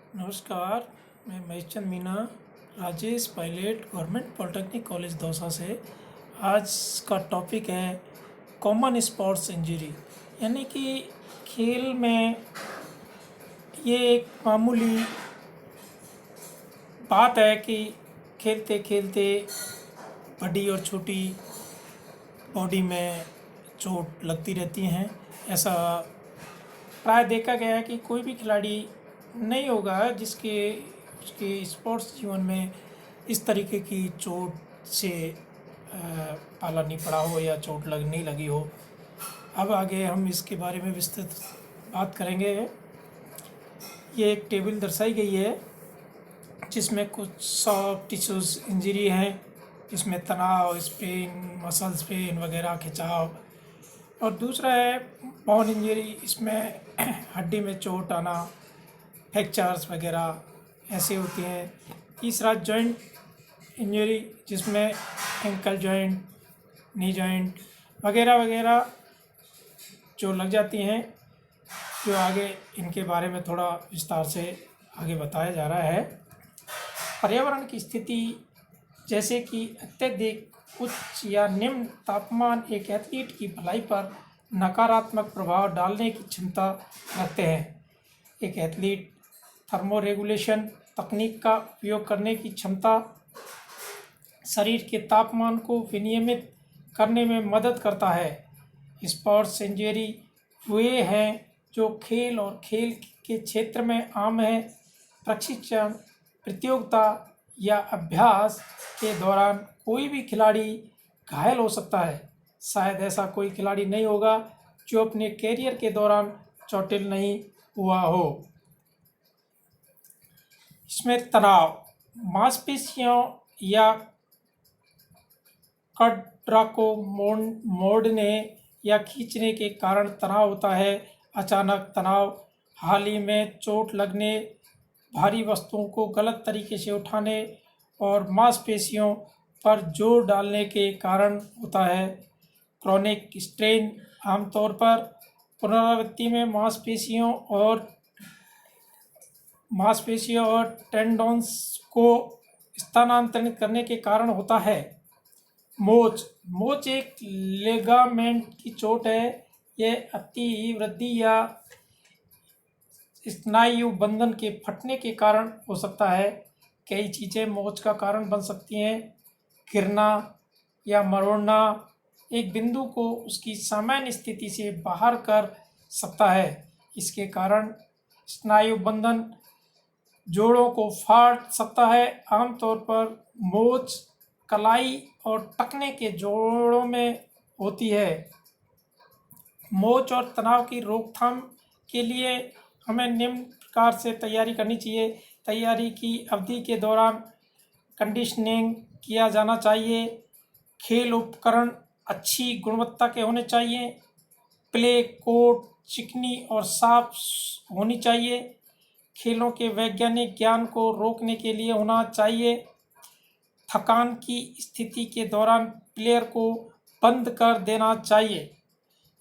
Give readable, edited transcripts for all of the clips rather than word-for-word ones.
नमस्कार, मैं Maheshchand Meena, Rajesh Pilot, government polytechnic college Dausa से। आज का टॉपिक है कॉमन स्पोर्ट्स इंजरी, यानी कि खेल में ये एक मामूली बात है कि खेलते खेलते बड़ी और छोटी बॉडी में चोट लगती रहती हैं। ऐसा प्राय देखा गया है कि कोई भी खिलाड़ी नहीं होगा जिसके उसके स्पोर्ट्स जीवन में इस तरीके की चोट से पाला नहीं पड़ा हो या चोट नहीं लगी हो। अब आगे हम इसके बारे में विस्तृत बात करेंगे। ये एक टेबल दर्शाई गई है जिसमें कुछ सॉफ्ट टिश्यूज़ इंजरी हैं, जिसमें तनाव, स्पेन, मसल स्पेन वगैरह, खिंचाव। और दूसरा है बोन इंजरी, इसमें हड्डी में चोट आना, फ्रैक्चर्स वगैरह ऐसे होती हैं। तीसरा जॉइंट इंजरी, जिसमें एंकल जॉइंट, नी जॉइंट वगैरह वगैरह जो लग जाती हैं, जो आगे इनके बारे में थोड़ा विस्तार से आगे बताया जा रहा है। पर्यावरण की स्थिति, जैसे कि अत्यधिक उच्च या निम्न तापमान एक एथलीट की भलाई पर नकारात्मक प्रभाव डालने की क्षमता रखते हैं। एक एथलीट थर्मोरेगुलेशन तकनीक का उपयोग करने की क्षमता शरीर के तापमान को विनियमित करने में मदद करता है। स्पोर्ट्स इंजरी वे हैं जो खेल और खेल के क्षेत्र में आम हैं। प्रशिक्षण, प्रतियोगिता या अभ्यास के दौरान कोई भी खिलाड़ी घायल हो सकता है। शायद ऐसा कोई खिलाड़ी नहीं होगा जो अपने कैरियर के दौरान चोटिल नहीं हुआ हो। इसमें तनाव, मांसपेशियों या कटरा को मोड़ने या खींचने के कारण तनाव होता है। अचानक तनाव, हाल ही में चोट लगने, भारी वस्तुओं को गलत तरीके से उठाने और मांसपेशियों पर जोर डालने के कारण होता है। क्रॉनिक स्ट्रेन, आमतौर पर पुनरावृत्ति में मांसपेशियों और टेंडोन्स को स्थानांतरित करने के कारण होता है। मोच एक लिगामेंट की चोट है। यह अतिवृद्धि या स्नायु बंधन के फटने के कारण हो सकता है। कई चीज़ें मोच का कारण बन सकती हैं। गिरना या मरोड़ना एक बिंदु को उसकी सामान्य स्थिति से बाहर कर सकता है। इसके कारण स्नायु बंधन जोड़ों को फाड़ सकता है। आमतौर पर मोच कलाई और टखने के जोड़ों में होती है। मोच और तनाव की रोकथाम के लिए हमें निम्न प्रकार से तैयारी करनी चाहिए। तैयारी की अवधि के दौरान कंडीशनिंग किया जाना चाहिए। खेल उपकरण अच्छी गुणवत्ता के होने चाहिए। प्ले कोर्ट चिकनी और साफ होनी चाहिए। खेलों के वैज्ञानिक ज्ञान को रोकने के लिए होना चाहिए। थकान की स्थिति के दौरान प्लेयर को बंद कर देना चाहिए।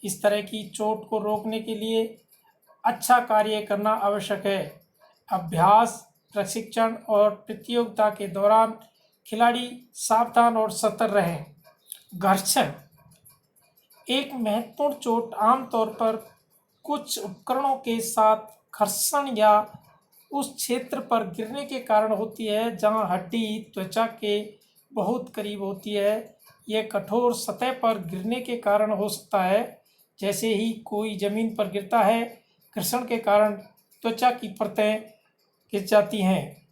इस तरह की चोट को रोकने के लिए अच्छा कार्य करना आवश्यक है। अभ्यास, प्रशिक्षण और प्रतियोगिता के दौरान खिलाड़ी सावधान और सतर्क रहें। घर्षण एक महत्वपूर्ण चोट आमतौर पर कुछ उपकरणों के साथ घर्षण या उस क्षेत्र पर गिरने के कारण होती है जहां हड्डी त्वचा के बहुत करीब होती है। यह कठोर सतह पर गिरने के कारण हो सकता है। जैसे ही कोई जमीन पर गिरता है, घर्षण के कारण त्वचा की परतें गिर जाती हैं।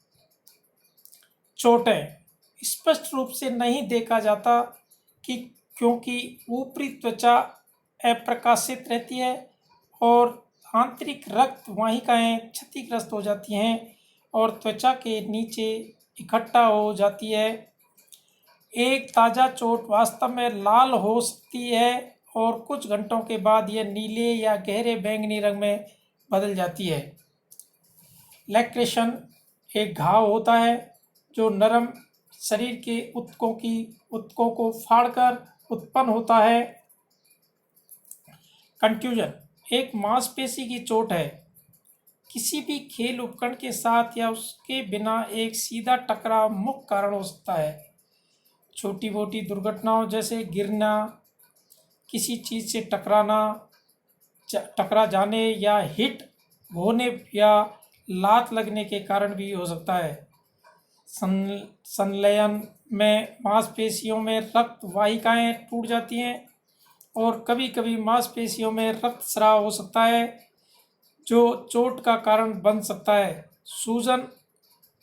चोटें स्पष्ट रूप से नहीं देखा जाता कि क्योंकि ऊपरी त्वचा अप्रकाशित रहती है और आंतरिक रक्त वाहिकाएं क्षतिग्रस्त हो जाती हैं और त्वचा के नीचे इकट्ठा हो जाती है। एक ताज़ा चोट वास्तव में लाल हो सकती है और कुछ घंटों के बाद यह नीले या गहरे बैंगनी रंग में बदल जाती है। लैक्रेशन एक घाव होता है जो नरम शरीर के ऊतकों को फाड़कर उत्पन्न होता है। कंट्यूजन एक मांसपेशी की चोट है किसी भी खेल उपकरण के साथ या उसके बिना एक सीधा टकराव मुख्य कारण हो सकता है। छोटी मोटी दुर्घटनाओं जैसे गिरना, किसी चीज़ से टकरा जाने या हिट होने या लात लगने के कारण भी हो सकता है। संलयन में मांसपेशियों में रक्त वाहिकाएं टूट जाती हैं और कभी कभी मांसपेशियों में रक्तस्राव हो सकता है जो चोट का कारण बन सकता है। सूजन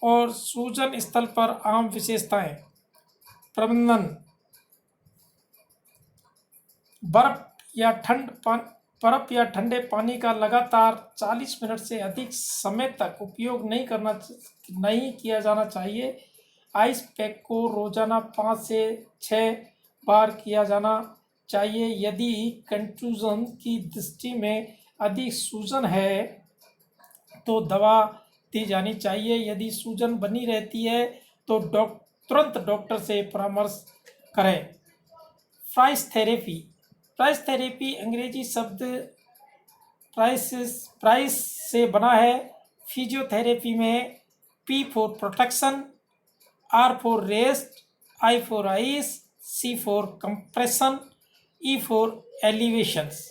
और सूजन स्थल पर आम विशेषताएं। प्रबंधन: बर्फ या ठंडे पानी का लगातार 40 मिनट से अधिक समय तक उपयोग नहीं किया जाना चाहिए। आइस पैक को रोजाना 5 से 6 बार किया जाना चाहिए। यदि कंट्यूजन की दृष्टि में अधिक सूजन है तो दवा दी जानी चाहिए। यदि सूजन बनी रहती है तो तुरंत डॉक्टर से परामर्श करें। प्राइस थेरेपी अंग्रेजी शब्द प्राइस से बना है। फिजियोथेरेपी में P for protection, R for rest, I for ice, C for compression, E for elevations.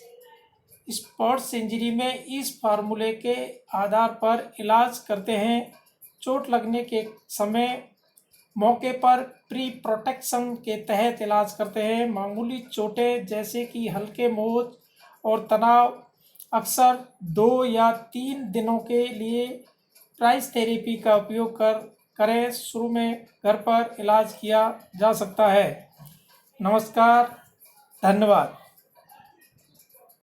Sports injury में इस फार्मूले के आधार पर इलाज करते हैं। चोट लगने के समय मौके पर प्री प्रोटेक्शन के तहत इलाज करते हैं। मामूली चोटें जैसे कि हल्के मोच और तनाव अक्सर 2 या 3 दिनों के लिए प्राइस थेरेपी का उपयोग करें। शुरू में घर पर इलाज किया जा सकता है। नमस्कार, धन्यवाद।